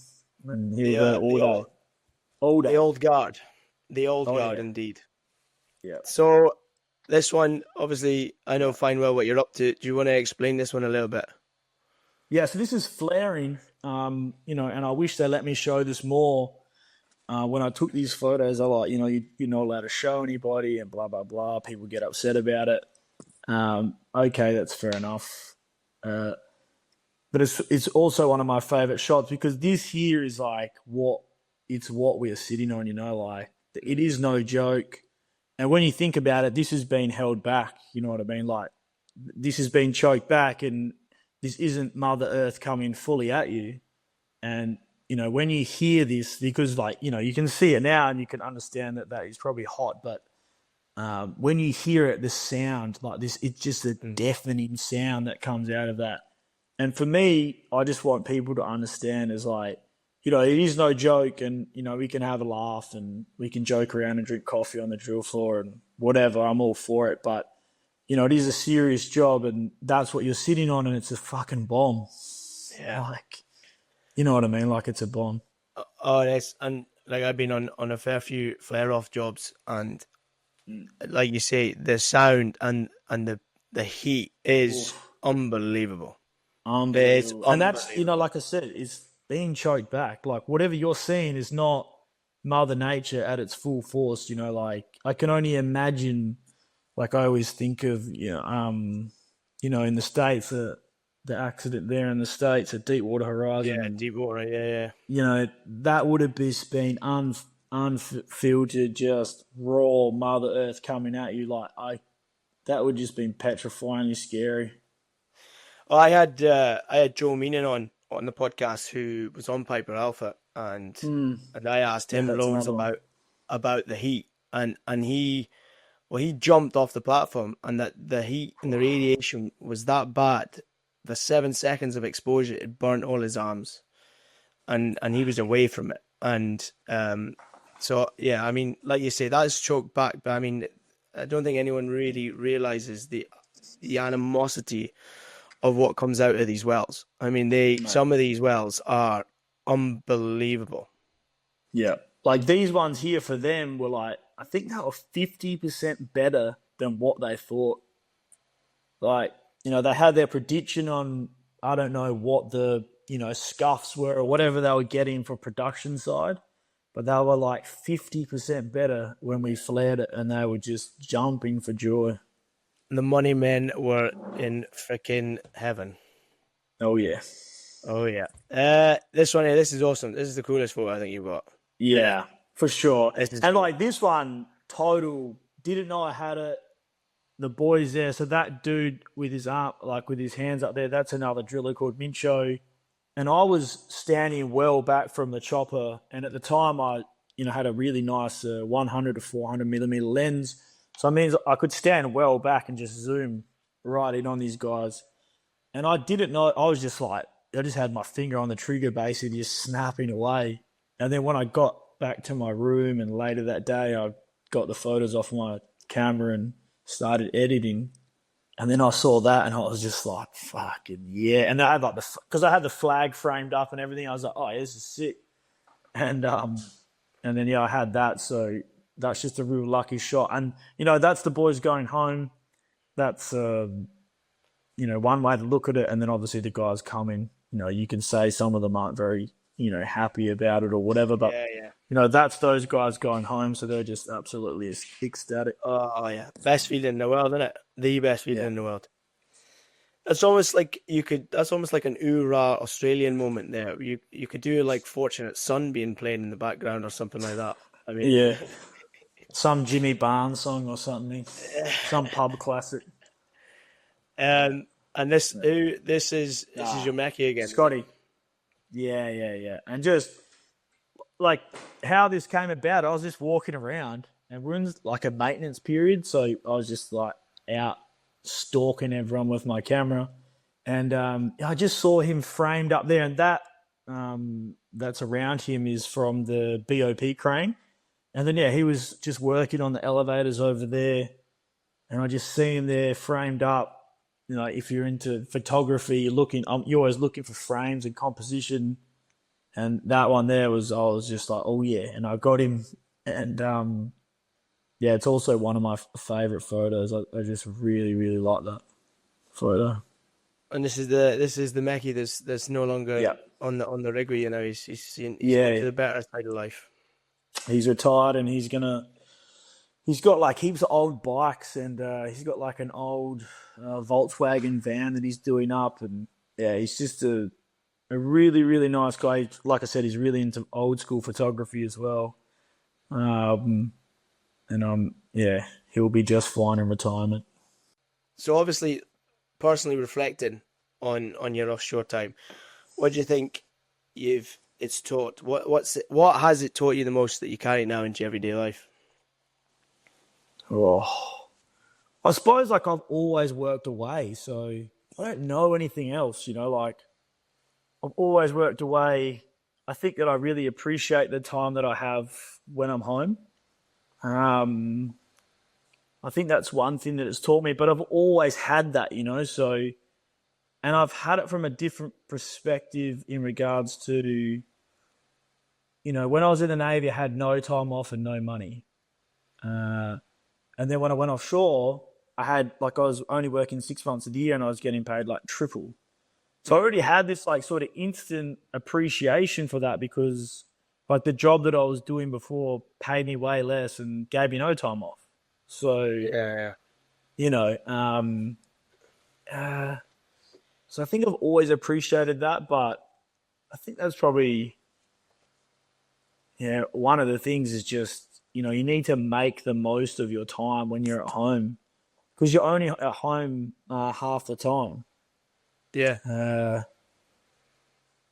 and he'll go all day. The old guard. The old guard, yeah. indeed. Yeah. So this one, obviously, I know fine well what you're up to. Do you want to explain this one a little bit? Yeah, so this is flaring, and I wish they let me show this more. When I took these photos, I like, you're not allowed to show anybody and blah, blah, blah. People get upset about it. Okay, that's fair enough. But it's also one of my favorite shots, because this here is like what we're sitting on, like, it is no joke. And when you think about it, this has been held back, you know what I mean? Like, this has been choked back, and this isn't Mother Earth coming fully at you. And, when you hear this, because, like, you can see it now and you can understand that is probably hot, but when you hear it, the sound, like this, it's just a deafening sound that comes out of that. And for me, I just want people to understand is like, it is no joke, and, we can have a laugh and we can joke around and drink coffee on the drill floor and whatever. I'm all for it. But, it is a serious job, and that's what you're sitting on, and it's a fucking bomb. Yeah. Like, you know what I mean? Like, it's a bomb. Oh, yes. And, like, I've been on a fair few flare-off jobs, and like you say, the sound and the heat is unbelievable. Unbelievable. And that's, like I said, it's being choked back. Like, whatever you're seeing is not Mother Nature at its full force. Like, I can only imagine. Like, I always think of in the States, the accident there in the States at Deepwater Horizon. Yeah, Deepwater. Yeah. That would have just been unfiltered, just raw Mother Earth coming at you. Like, that would just been petrifyingly scary. Well, I had Joe Meenan on the podcast, who was on Piper Alpha, and I asked him loads about the heat, and he jumped off the platform, and that the heat and the radiation was that bad. The 7 seconds of exposure, it burnt all his arms, and he was away from it. And so yeah, I mean, like you say, that is choked back. But I mean, I don't think anyone really realizes the animosity of what comes out of these wells. I mean, some of these wells are unbelievable. Yeah, like these ones here for them were like, I think they were 50% better than what they thought. Like, they had their prediction on, I don't know what the, scuffs were or whatever they were getting for production side, but they were like 50% better when we flared it, and they were just jumping for joy. The money men were in freaking heaven. Oh, yeah. Oh, yeah. This one here, this is awesome. This is the coolest photo I think you've got. Yeah, for sure. And like this one, total, didn't know I had it. The boys there. So that dude with his arm, like with his hands up there, that's another driller called Mincho. And I was standing well back from the chopper. And at the time I, had a really nice 100 to 400 millimeter lens. So it means I could stand well back and just zoom right in on these guys. And I didn't know, I was just like, I just had my finger on the trigger, basically just snapping away. And then when I got back to my room and later that day, I got the photos off my camera and started editing. And then I saw that and I was just like, fucking yeah. And I had like because I had the flag framed up and everything. I was like, oh, yeah, this is sick. And then yeah, I had that. So that's just a real lucky shot. And that's the boys going home. That's one way to look at it. And then obviously the guys coming. You can say some of them aren't very happy about it or whatever, but that's those guys going home, so they're just absolutely ecstatic. Oh yeah, best feeling in the world, isn't it? The best feeling in the world. It's almost like that's almost like an oorah Australian moment there. You could do like Fortunate Son being playing in the background or something like that. I mean, yeah, some Jimmy Barnes song or something, some pub classic. And this is your Mackie again, Scotty. Yeah. And just like how this came about, I was just walking around and we're in like a maintenance period. So I was just like out stalking everyone with my camera. And I just saw him framed up there. And that's around him is from the BOP crane. And then, he was just working on the elevators over there. And I just see him there framed up. If you're into photography, you're always looking for frames and composition. And that one there I was just like, oh yeah. And I got him. And it's also one of my favorite photos. I just really, really like that photo. And this is the Mackie that's no longer on the rig with you now. He's to the better side of life. He's retired and he's got like heaps of old bikes and he's got like an old Volkswagen van that he's doing up. And he's just a really, really nice guy. Like I said, he's really into old school photography as well. He'll be just fine in retirement. So obviously, personally reflecting on your offshore time, what do you think it's taught? What has it taught you the most that you carry now into everyday life? Oh, I suppose like I've always worked away, so I don't know anything else. Like I've always worked away. I think that I really appreciate the time that I have when I'm home. I think that's one thing that it's taught me, but I've always had that, so, and I've had it from a different perspective in regards to, when I was in the Navy, I had no time off and no money. And then when I went offshore, I was only working 6 months of the year and I was getting paid like triple. So I already had this like sort of instant appreciation for that because like the job that I was doing before paid me way less and gave me no time off. So, so I think I've always appreciated that, but I think that's probably, one of the things is just, you need to make the most of your time when you're at home because you're only at home half the time. Yeah.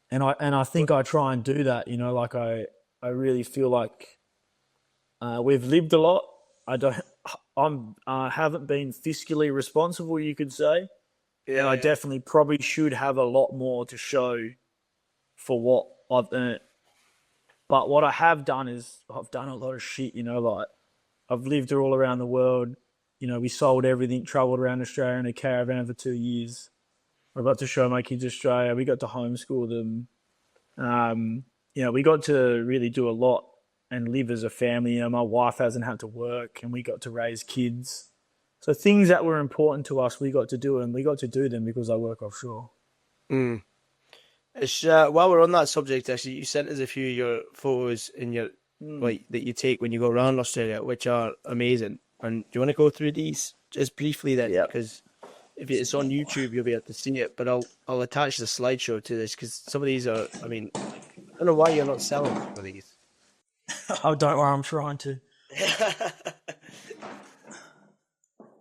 And I think I try and do that, like I really feel like we've lived a lot. I haven't been fiscally responsible, you could say. Yeah, and I definitely probably should have a lot more to show for what I've earned. But what I have done is I've done a lot of shit, like I've lived all around the world. We sold everything, travelled around Australia in a caravan for 2 years. I got to show my kids Australia. We got to homeschool them. We got to really do a lot and live as a family. My wife hasn't had to work and we got to raise kids. So things that were important to us, we got to do, and we got to do them because I work offshore. Mm. It's, while we're on that subject, actually, you sent us a few of your photos in your that you take when you go around Australia, which are amazing. And do you want to go through these just briefly then? Yeah. Because if it's on YouTube, you'll be able to see it. But I'll attach the slideshow to this because some of these are. I mean, I don't know why you're not selling some of these. Oh, don't worry, I'm trying to.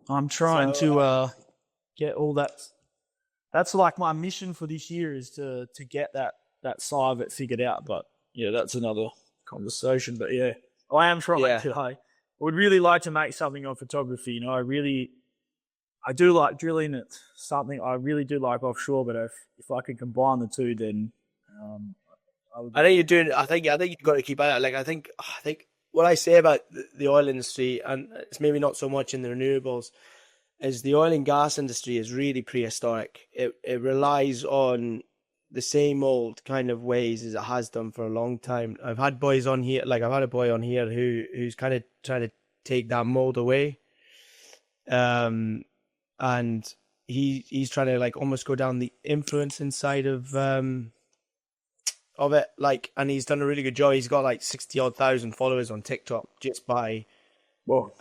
I'm trying to get all that. That's like my mission for this year is to get that side of it figured out. But that's another conversation. But I am trying to. I would really like to make something on photography. I really I do like drilling. It's something I really do like offshore, but if I could combine the two, then um, I would. I think you're doing. I think you've got to keep at it. Like I think what I say about the oil industry, and it's maybe not so much in the renewables, is the oil and gas industry is really prehistoric. It relies on the same old kind of ways as it has done for a long time. I've had boys on here, like I've had a boy on here who's kind of trying to take that mold away, and he's trying to like almost go down the influencing side of it, like, and he's done a really good job. He's got like 60 odd thousand followers on TikTok just by Well,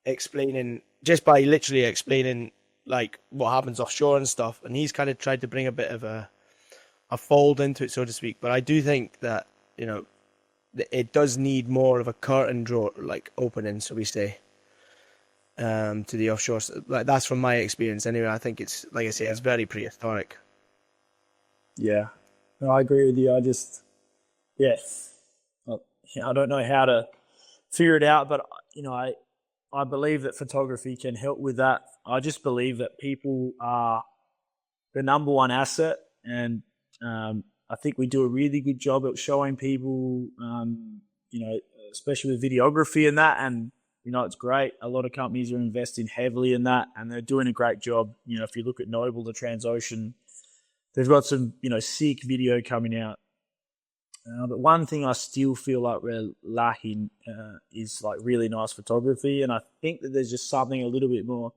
literally explaining like what happens offshore and stuff. And he's kind of tried to bring a bit of a fold into it, so to speak. But I do think that, you know, it does need more of a curtain draw, like opening, so we say, to the offshore. Like, that's from my experience anyway. I think it's, like I say, it's very prehistoric. yeah, no, I agree with you. I just, yes, I don't know how to figure it out, but you know, I believe that photography can help with that. I just believe that people are the number one asset, and I think we do a really good job at showing people, you know, especially with videography and that. And you know, it's great. A lot of companies are investing heavily in that, and they're doing a great job. You know, if you look at Noble, the Transocean, they've got some, you know, sick video coming out. But one thing I still feel like we're lacking is like really nice photography, and I think that there's just something a little bit more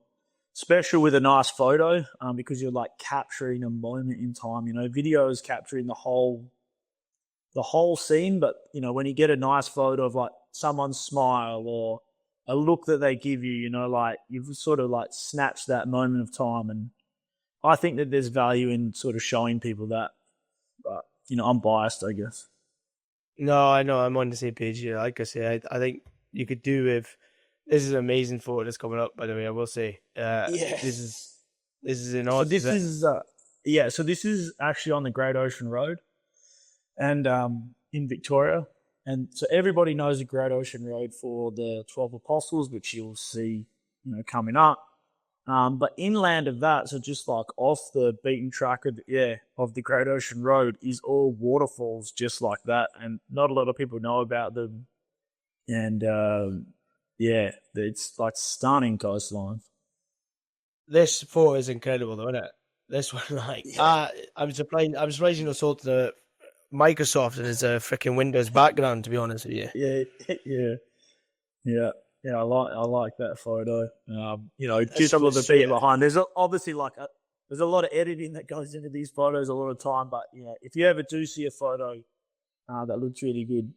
special with a nice photo, because you're like capturing a moment in time. You know, video is capturing the whole scene, but you know, when you get a nice photo of like someone's smile or a look that they give you, you know, like you've sort of like snatched that moment of time, and I think that there's value in sort of showing people that. But you know, I'm biased, I guess. No, I know, I'm on the same page here. Like I say, I think you could do with. This is an amazing photo that's coming up, by the way. I will say, this is an odd. So this is actually on the Great Ocean Road, and in Victoria, and so everybody knows the Great Ocean Road for the 12 Apostles, which you'll see, you know, coming up. But inland of that, so just like off the beaten track of the Great Ocean Road, is all waterfalls just like that, and not a lot of people know about them. And it's like stunning coastline. This photo is incredible, though, isn't it? This one, like, I'm surprised you know, sold to the Microsoft and it's a freaking Windows background. To be honest with you, yeah. I like that photo. You know, just some of the people behind. There's obviously like there's a lot of editing that goes into these photos a lot of time. But you know, if you ever do see a photo that looks really good,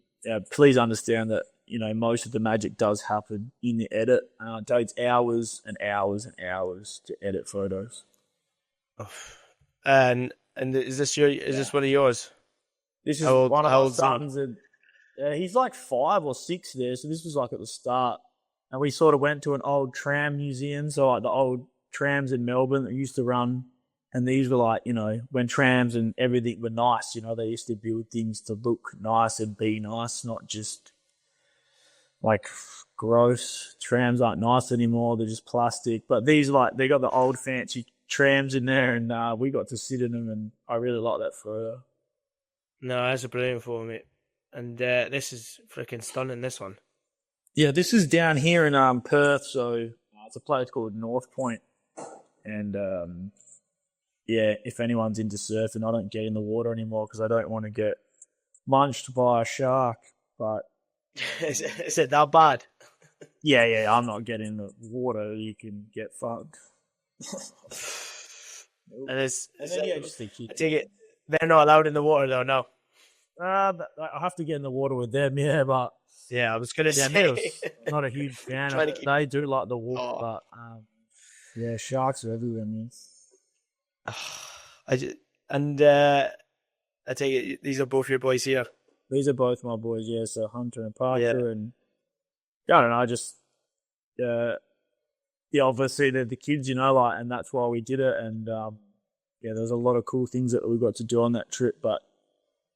please understand that, you know, most of the magic does happen in the edit. It takes hours and hours and hours to edit photos. And is this one of yours? This is one of our sons, and he's like 5 or 6 there. So this was like at the start, and we sort of went to an old tram museum. So like the old trams in Melbourne that used to run, and these were like, you know, when trams and everything were nice. You know, they used to build things to look nice and be nice, not just like gross. Trams aren't nice anymore; they're just plastic. But these, like, they got the old fancy trams in there, and we got to sit in them, and I really like that photo. No, that's a brilliant photo, mate. And this is freaking stunning, this one. Yeah, this is down here in Perth, so it's a place called North Point. And, if anyone's into surfing, I don't get in the water anymore because I don't want to get munched by a shark. But is it that bad? Yeah, I'm not getting in the water. You can get fucked. And just I take it. They're not allowed in the water, though, no. I have to get in the water with them, yeah, but... Yeah, I was going to say... I'm not a huge fan of it. They do like the water, but... sharks are everywhere, man. I take it, these are both your boys here? These are both my boys, yeah, so Hunter and Parker, and... I don't know, just... obviously they're the kids, you know, like, and that's why we did it, and... there's a lot of cool things that we got to do on that trip, but,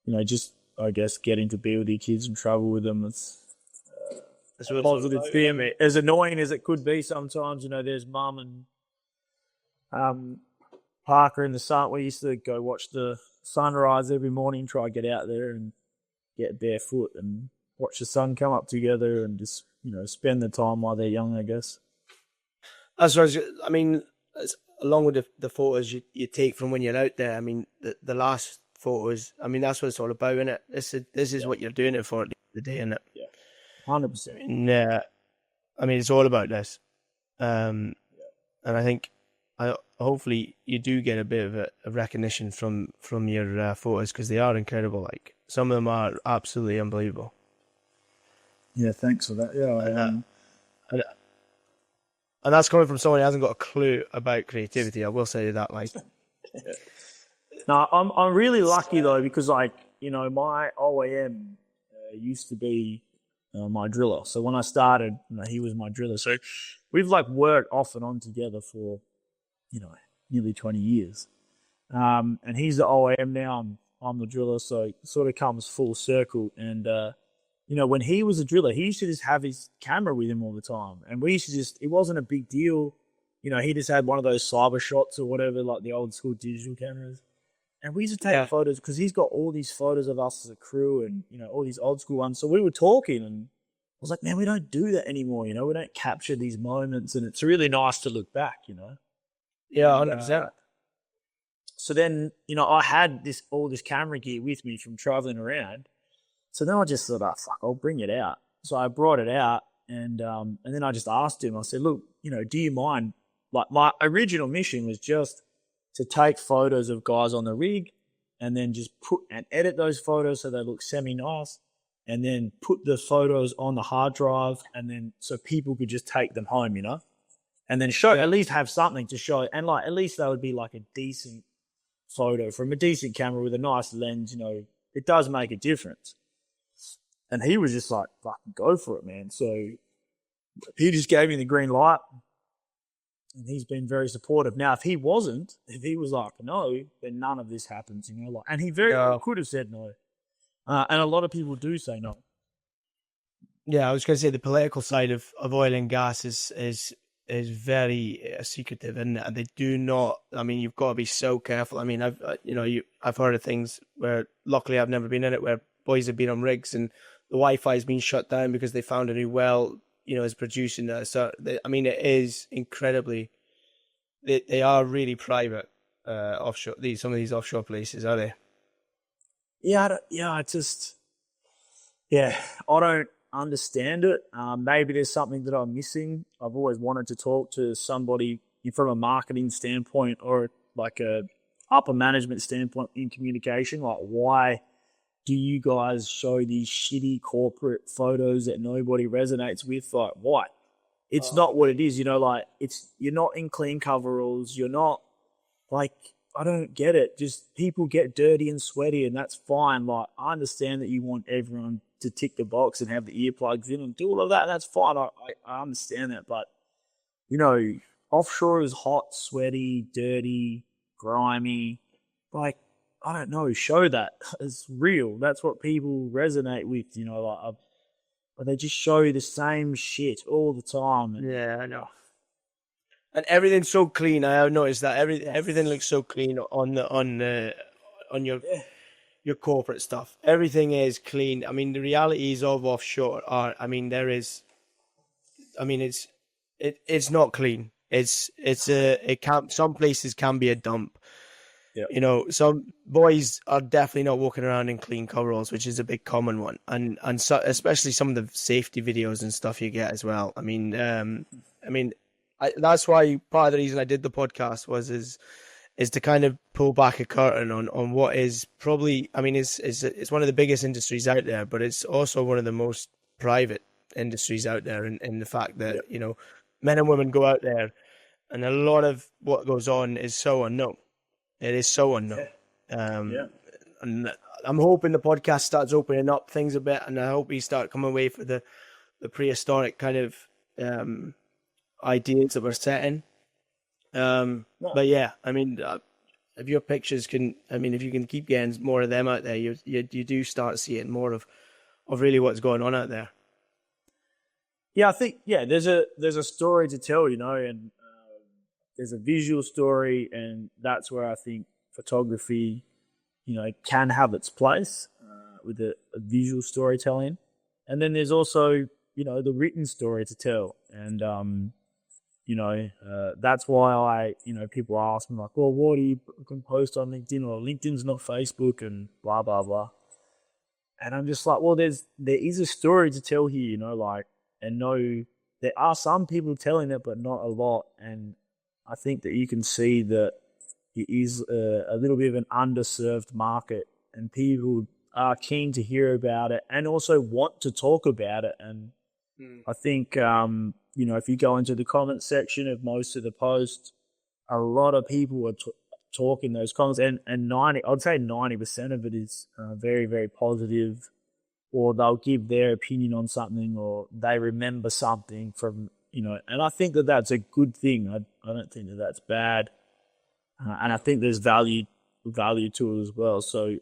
you know, just, I guess, getting to be with your kids and travel with them, it's a positive thing. As annoying as it could be sometimes, you know, there's mum and Parker in the sun. We used to go watch the sunrise every morning, try to get out there and get barefoot and watch the sun come up together and just, spend the time while they're young, I guess. As far as, I mean, along with the photos you take from when you're out there, I mean, the last photos, I mean, that's what it's all about, isn't it? This is what you're doing it for at the end of the day, isn't it? Yeah, 100%. And, I mean, it's all about this. And I think hopefully you do get a bit of a recognition from your photos, because they are incredible. Like, some of them are absolutely unbelievable. Yeah, thanks for that. Yeah, and that's coming from someone who hasn't got a clue about creativity. I will say that, like. No, I'm really lucky though, because my OAM used to be my driller. So when I started, he was my driller. So we've worked off and on together for nearly 20 years. And he's the OAM now. I'm the driller, so it sort of comes full circle. And when he was a driller, he used to just have his camera with him all the time, and we used to it wasn't a big deal. He just had one of those cyber shots or whatever, like the old school digital cameras. And we used to take photos, because he's got all these photos of us as a crew and, all these old school ones. So we were talking, and I was like, man, we don't do that anymore. We don't capture these moments, and it's really nice to look back, Yeah, 100%. So then, I had all this camera gear with me from traveling around. So then I just thought, fuck, I'll bring it out. So I brought it out, and then I just asked him, I said, look, do you mind? Like, my original mission was just to take photos of guys on the rig, and then just put and edit those photos so they look semi-nice, and then put the photos on the hard drive, and then so people could just take them home, and then show, at least have something to show. And at least they would be like a decent photo from a decent camera with a nice lens, it does make a difference. And he was just like, fucking go for it, man. So he just gave me the green light, and he's been very supportive. Now, if he was like, no, then none of this happens, and he could have said no. And a lot of people do say no. Yeah, I was going to say the political side of oil and gas is very secretive, and they do not. I mean, you've got to be so careful. I mean, I've heard of things where, luckily, I've never been in it, where boys have been on rigs and the Wi-Fi has been shut down because they found a new well, is producing that. So, I mean, it is incredibly. They are really private offshore. Some of these offshore places, are they? Yeah, I don't understand it. Maybe there's something that I'm missing. I've always wanted to talk to somebody from a marketing standpoint, or like a upper management standpoint in communication. Like, why do you guys show these shitty corporate photos that nobody resonates with? Like, why? It's not what it is, you're not in clean coveralls. You're not I don't get it. Just people get dirty and sweaty, and that's fine. Like, I understand that you want everyone to tick the box and have the earplugs in and do all of that, and that's fine. I understand that. But, offshore is hot, sweaty, dirty, grimy. I don't know, show that. It's real. That's what people resonate with, but they just show the same shit all the time. Yeah, I know. And everything's so clean. I have noticed that everything looks so clean on your corporate stuff. Everything is clean. I mean, the realities of offshore are. I mean, it's not clean. Some places can be a dump. Yeah. Some boys are definitely not walking around in clean coveralls, which is a big common one, and so, especially some of the safety videos and stuff you get as well. That's why part of the reason I did the podcast is to kind of pull back a curtain on what is probably, it's one of the biggest industries out there, but it's also one of the most private industries out there in the fact that, men and women go out there, and a lot of what goes on is so unknown. It is so unknown. And I'm hoping the podcast starts opening up things a bit, and I hope we start coming away from the prehistoric kind of ideas that we're setting. But yeah, if your pictures if you can keep getting more of them out there, you do start seeing more of really what's going on out there. Yeah, I think there's a story to tell, and there's a visual story, and that's where I think photography, can have its place with a visual storytelling. And then there's also, the written story to tell. And, that's why people ask me like, well, what do you can post on LinkedIn, or LinkedIn's not Facebook, and blah, blah, blah. And I'm just like, well, there is a story to tell here, and no, there are some people telling it, but not a lot. And I think that you can see that it is a little bit of an underserved market, and people are keen to hear about it and also want to talk about it. And I think, if you go into the comment section of most of the posts, a lot of people are talking those comments, and I'd say 90% of it is very, very positive, or they'll give their opinion on something, or they remember something from, and I think that that's a good thing. I don't think that that's bad. And I think there's value to it as well. So,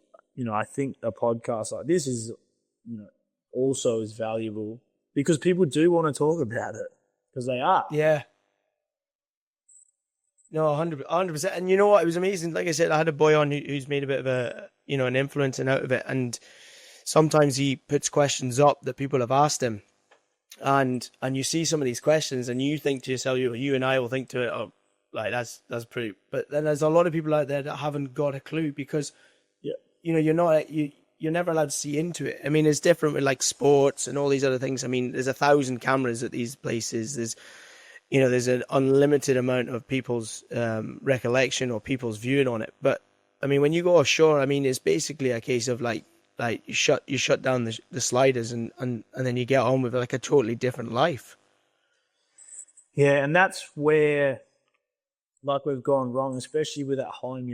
I think a podcast like this is, also is valuable because people do want to talk about it, because they are. Yeah. No, 100%. And you know what? It was amazing. Like I said, I had a boy on who's made a bit of an influence and out of it. And sometimes he puts questions up that people have asked him. And you see some of these questions and you think to yourself, you and I will think to it, oh, like that's pretty. But then there's a lot of people out there that haven't got a clue because, you're never allowed to see into it. I mean, it's different with like sports and all these other things. I mean, there's 1,000 cameras at these places. There's an unlimited amount of people's recollection or people's viewing on it. But I mean, when you go offshore, I mean, it's basically a case of like you shut down the sliders and then you get on with like a totally different life. Yeah, and that's where like we've gone wrong, especially with at home,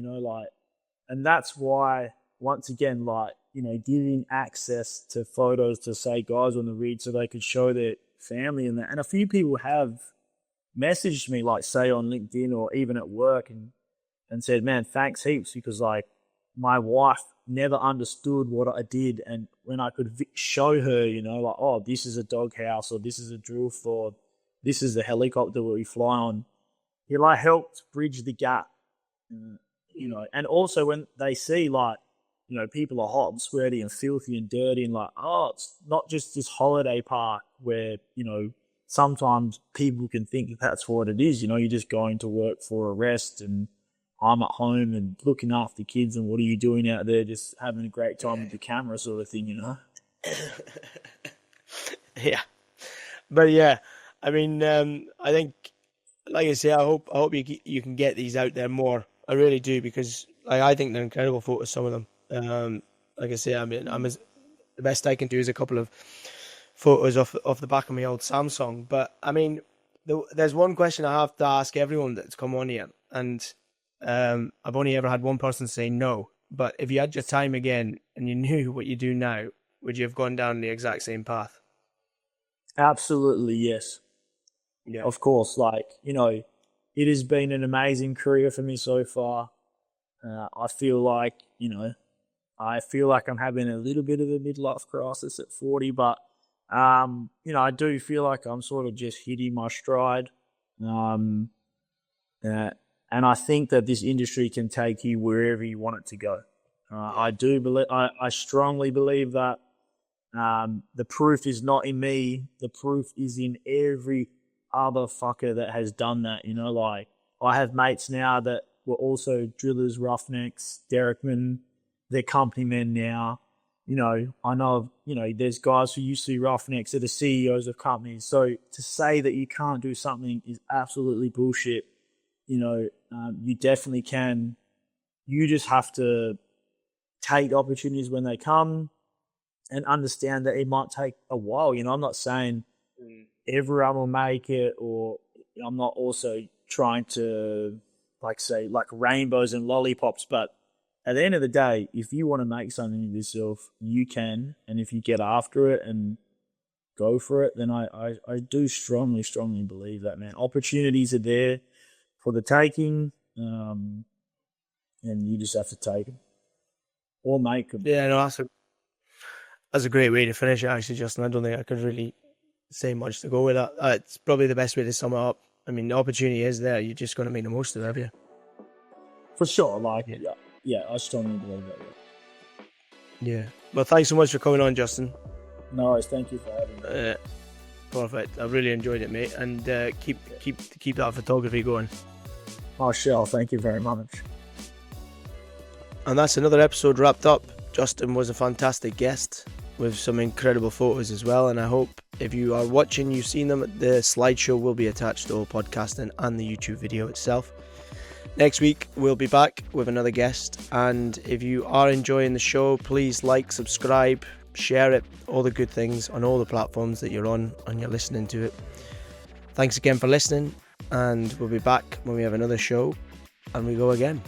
and that's why once again, giving access to photos to say guys on the rig so they could show their family and that. And a few people have messaged me, like say on LinkedIn or even at work, and said, man, thanks heaps, because like my wife never understood what I did. And when I could show her, like, oh, this is a doghouse, or this is a drill floor, this is the helicopter where we fly on, it like helped bridge the gap, and also when they see like, people are hot and sweaty and filthy and dirty and like, oh, it's not just this holiday park where, sometimes people can think that that's what it is. You're just going to work for a rest, and I'm at home and looking after kids, and what are you doing out there? Just having a great time with the camera sort of thing, Yeah. But yeah, I mean, I think, like I say, I hope you can get these out there more. I really do, because I think they're incredible photos, some of them. Like I say, I mean, the best I can do is a couple of photos off the back of my old Samsung. But I mean, there's one question I have to ask everyone that's come on here, and I've only ever had one person say no. But if you had your time again and you knew what you do now, would you have gone down the exact same path? Absolutely, yes. Yeah, of course. It has been an amazing career for me so far. I feel like I'm having a little bit of a midlife crisis at 40, but I do feel like I'm sort of just hitting my stride. And I think that this industry can take you wherever you want it to go. I strongly believe that the proof is not in me. The proof is in every other fucker that has done that. I have mates now that were also drillers, roughnecks, derrickmen, they're company men now. I know, there's guys who used to be roughnecks that are CEOs of companies. So to say that you can't do something is absolutely bullshit. You definitely can. You just have to take opportunities when they come and understand that it might take a while. I'm not saying everyone will make it, or I'm not also trying to say rainbows and lollipops, but at the end of the day, if you want to make something of yourself, you can. And if you get after it and go for it, then I do strongly believe that, man. Opportunities are there for the taking, and you just have to take them or make them. Yeah, no, that's a great way to finish it, actually, Justin. I don't think I could really say much to go with that. It's probably the best way to sum it up. I mean, the opportunity is there. You're just going to make the most of it, have you? For sure. Like, yeah, I strongly believe that. Yeah. Well, thanks so much for coming on, Justin. No worries. Thank you for having me. Perfect. I really enjoyed it, mate. And keep that photography going. Oh, sure. Thank you very much. And that's another episode wrapped up. Justin was a fantastic guest with some incredible photos as well. And I hope if you are watching, you've seen them. The slideshow will be attached to all podcasting and the YouTube video itself. Next week, we'll be back with another guest. And if you are enjoying the show, please like, subscribe, share it, all the good things on all the platforms that you're on and you're listening to it. Thanks again for listening. And we'll be back when we have another show and we go again.